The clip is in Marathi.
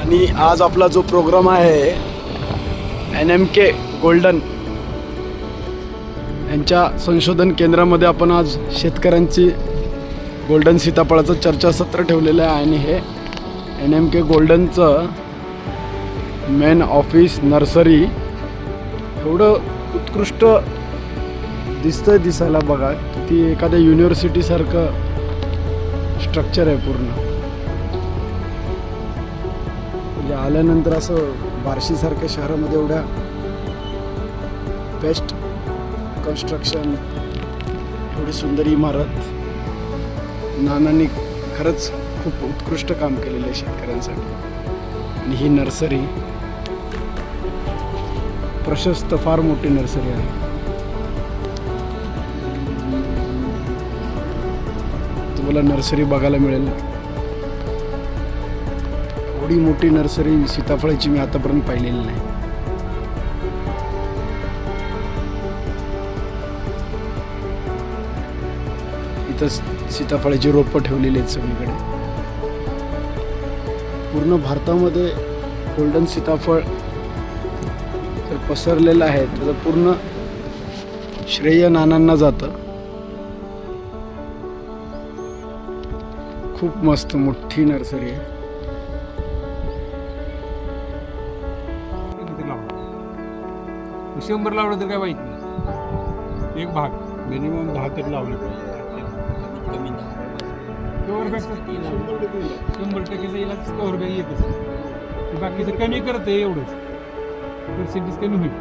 आणि आज आपला जो प्रोग्राम आहे NMK गोल्डन यांच्या संशोधन केंद्रामध्ये आपण आज शेतकऱ्यांची गोल्डन सीताफळाचं चर्चासत्र ठेवलेलं आहे आणि हे NMK गोल्डनचं मेन ऑफिस नर्सरी एवढं उत्कृष्ट दिसतंय दिसायला बघा. ती एखाद्या युनिव्हर्सिटीसारखं स्ट्रक्चर आहे पूर्ण. म्हणजे आल्यानंतर असं बार्शीसारख्या शहरामध्ये एवढ्या बेस्ट कन्स्ट्रक्शन, एवढी सुंदर इमारत, नानांनी खरंच खूप उत्कृष्ट काम केलेलं आहे शेतकऱ्यांसाठी. आणि ही नर्सरी प्रशस्त, फार मोठी नर्सरी आहे. तुम्हाला नर्सरी बघायला मिळेल. एवढी मोठी नर्सरी सीताफळाची मी आतापर्यंत पाहिलेली नाही. इथं सीताफळाची रोपं ठेवलेली आहेत सगळीकडे. पूर्ण भारतामध्ये गोल्डन सीताफळ जर पसरलेलं आहे त्याचं पूर्ण श्रेय नानांना जातं. खूप मस्त मोठी नर्सरी आहे. शंभर लावलं तर काय वाईट नाही. एक भाग मिनिमम 10 तरी लावले पाहिजे. 100% जाईल कव्हर बॅग येतच. बाकीचं कमी करते एवढंच पर्सेंटेज कमी होईल.